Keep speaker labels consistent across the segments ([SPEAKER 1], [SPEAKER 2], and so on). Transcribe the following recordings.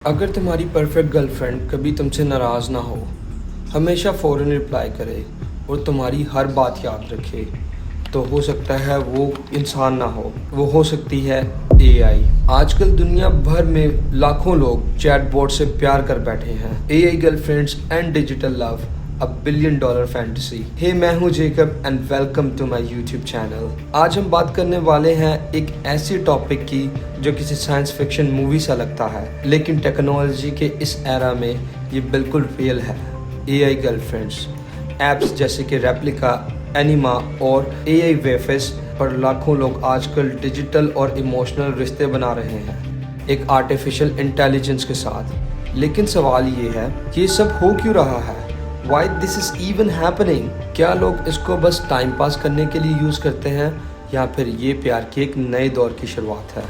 [SPEAKER 1] اگر تمہاری perfect girl friend کبھی تم سے ناراض نہ ہو، ہمیشہ فوراً رپلائی کرے اور تمہاری ہر بات یاد رکھے، تو ہو سکتا ہے وہ انسان نہ ہو، وہ ہو سکتی ہے اے آئی۔ آج کل دنیا بھر میں لاکھوں لوگ چیٹ بوٹ سے پیار کر بیٹھے ہیں۔ A I girlfriends and digital love, a $1 billion fantasy. ہے میں ہوں Jacob and welcome to my YouTube channel. آج ہم بات کرنے والے ہیں ایک ایسی ٹاپک کی جو کسی سائنس فکشن مووی سا لگتا ہے، لیکن ٹیکنالوجی کے اس ایرا میں یہ بالکل ریئل ہے۔ اے آئی گرل فرینڈز ایپس جیسے کہ ریپلیکا، اینیما اور اے آئی ویفز پر لاکھوں لوگ آج کل ڈیجیٹل اور ایموشنل رشتے بنا رہے ہیں ایک آرٹیفیشل انٹیلیجنس کے ساتھ۔ لیکن سوال یہ ہے کہ یہ سب ہو کیوں رہا ہے؟ Why this is even happening؟ کیا لوگ اس کو بس ٹائم پاس کرنے کے لیے یوز کرتے ہیں یا پھر یہ پیار کے ایک نئے دور کی شروعات ہے؟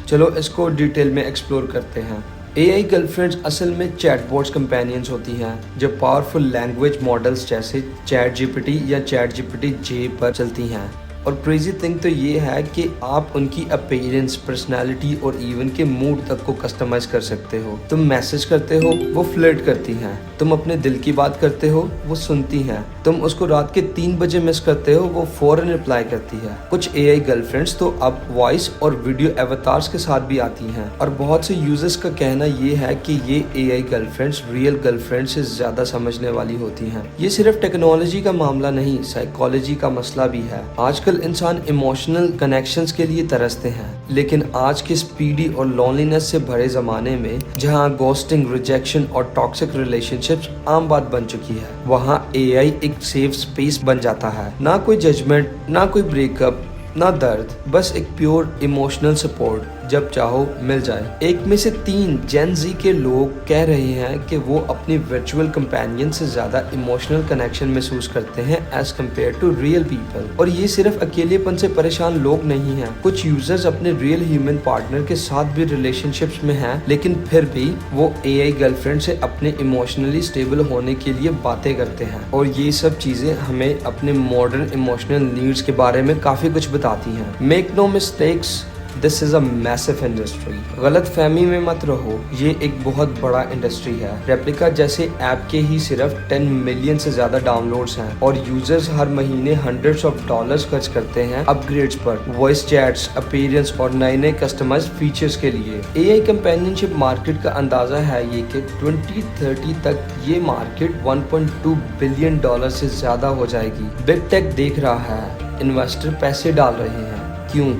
[SPEAKER 1] چلو اس کو ڈیٹیل میں ایکسپلور کرتے ہیں۔ اے آئی گرل فرینڈز اصل میں چیٹ بوٹس کمپینینز ہوتی ہیں جو پاورفل لینگویج ماڈلز جیسے چیٹ جی پی ٹی یا چیٹ جی پی ٹی جے پر چلتی ہیں۔ اور کریزی تھنگ تو یہ ہے کہ آپ ان کی اپیرنس، پرسنالٹی اور ایون کے موڈ تک کو کسٹمائز کر سکتے ہو۔ تم میسج کرتے ہو، وہ فلرٹ کرتی ہیں۔ تم اپنے دل کی بات کرتے ہو، وہ سنتی ہیں۔ تم اس کو رات کے 3 بجے مس کرتے ہو، وہ فوراً رپلائی کرتی ہے۔ کچھ اے آئی گرل فرینڈز تو اب وائس اور ویڈیو ایواتارز کے ساتھ بھی آتی ہیں، اور بہت سے یوزرز کا کہنا یہ ہے کہ یہ A I girlfriends real girlfriend سے زیادہ سمجھنے والی ہوتی ہیں۔ یہ صرف ٹیکنالوجی کا معاملہ نہیں، سائیکالوجی کا مسئلہ بھی ہے۔ آج کل انسان ایموشنل کنیکشنز کے لیے ترستے ہیں، لیکن آج کے سپیڈی اور لونلینس سے بھرے زمانے میں جہاں گوسٹنگ، ریجیکشن اور ٹاکسک ریلیشن شپس عام بات بن چکی ہے، وہاں اے آئی ایک سیف سپیس بن جاتا ہے۔ نہ کوئی ججمنٹ، نہ کوئی بریک اپ، نہ درد، بس ایک پیور ایموشنل سپورٹ جب چاہو مل جائے۔ 1 میں سے 3 جین زی کے لوگ کہہ رہے ہیں کہ وہ اپنی ورچوئل کمپینین سے زیادہ ایموشنل کنیکشن محسوس کرتے ہیں as compare to real people. اور یہ صرف اکیلے پن سے پریشان لوگ نہیں ہیں، کچھ یوزرز اپنے ریئل ہیومن پارٹنر کے ساتھ بھی ریلیشن شپس میں ہیں، لیکن پھر بھی وہ اے آئی گرل فرینڈ سے اپنے ایموشنلی اسٹیبل ہونے کے لیے باتیں کرتے ہیں۔ اور یہ سب چیزیں ہمیں اپنے ماڈرن ایموشنل نیڈس کے بارے میں کافی کچھ بتاتی ہیں۔ میک نو مسٹیکس، دس از اے میسو انڈسٹری۔ غلط فہمی میں مت رہو، یہ ایک بہت بڑا انڈسٹری ہے۔ ریپلیکا جیسے ایپ کے ہی صرف 10 ملین سے زیادہ ڈاؤن لوڈز ہیں، اور یوزرز ہر مہینے ہنڈریڈز آف ڈالرز خرچ کرتے ہیں اپ گریڈز پر، وائس چیٹس، اپیرنس اور نئے کسٹمائز فیچرز کے لیے۔ اے آئی کمپینین شپ مارکیٹ کا اندازہ ہے یہ کہ 2030 تک یہ مارکیٹ $1.2 بلین سے زیادہ ہو جائے گی۔ بگ ٹیک دیکھ رہا ہے، انویسٹر پیسے ڈال رہے ہیں۔ کیوں؟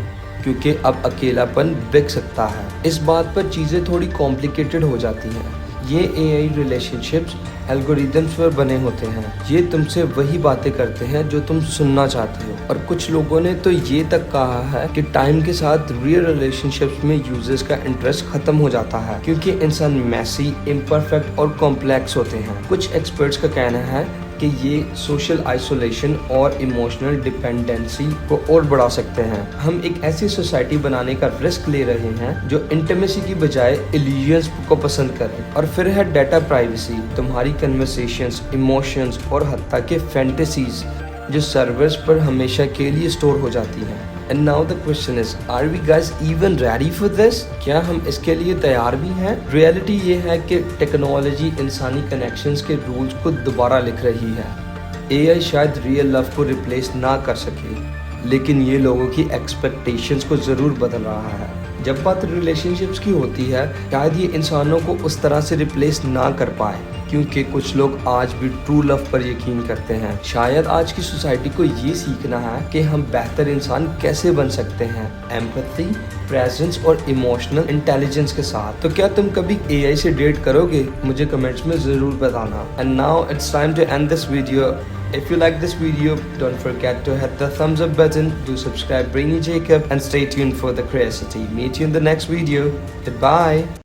[SPEAKER 1] کیونکہ اب اکیلا پن بک سکتا ہے۔ اس بات پر چیزیں تھوڑی کمپلیکیٹڈ ہو جاتی ہیں۔ یہ A I relation ships algorithms پر بنے ہوتے ہیں، یہ تم سے وہی باتیں کرتے ہیں جو تم سننا چاہتے ہو۔ اور کچھ لوگوں نے تو یہ تک کہا ہے کہ ٹائم کے ساتھ ریئل ریلیشن شپس میں یوزرز کا انٹرسٹ ختم ہو جاتا ہے، کیونکہ انسان میسی، امپرفیکٹ اور کمپلیکس ہوتے ہیں۔ کچھ ایکسپرٹس کا کہنا ہے کہ یہ سوشل آئسولیشن اور ایموشنل ڈپینڈنسی کو اور بڑھا سکتے ہیں۔ ہم ایک ایسی سوسائٹی بنانے کا رسک لے رہے ہیں جو انٹیمیسی کی بجائے ایلیژنس کو پسند کرے۔ اور پھر ہے ڈیٹا پرائیویسی، تمہاری کنورسیشنز، ایموشنز اور حتیٰ کہ فینٹیسیز جو سرورز پر ہمیشہ کے لیے اسٹور ہو جاتی ہیں۔ And now the question is, are we guys even ready for this؟ کیا ہم اس کے لیے تیار بھی ہیں؟ ریئلٹی یہ ہے کہ ٹیکنالوجی انسانی کنیکشنز کے رولز کو دوبارہ لکھ رہی ہے۔ اے آئی شاید ریئل لو کو ریپلیس نہ کر سکے، لیکن یہ لوگوں کی ایکسپیکٹیشنز کو ضرور بدل رہا ہے۔ جب بات ریلیشن شپس کی ہوتی ہے، شاید یہ انسانوں کو اس طرح سے ریپلیس نہ کر پائے، کیونکہ کچھ لوگ آج بھی ٹرو لو پر یقین کرتے ہیں۔ شاید آج کی سوسائٹی کو یہ سیکھنا ہے کہ ہم بہتر انسان کیسے بن سکتے ہیں، ایمپتھی، پریزنس اور ایموشنل انٹیلیجنس کے ساتھ۔ تو کیا تم کبھی اے آئی سے ڈیٹ کرو گے؟ مجھے کمنٹس میں ضرور بتانا۔ And now it's time to end this video. If you like this video, don't forget to hit the thumbs up button, do subscribe Brainy Jacob, and stay tuned for the curiosity. Meet you in the next video. Goodbye.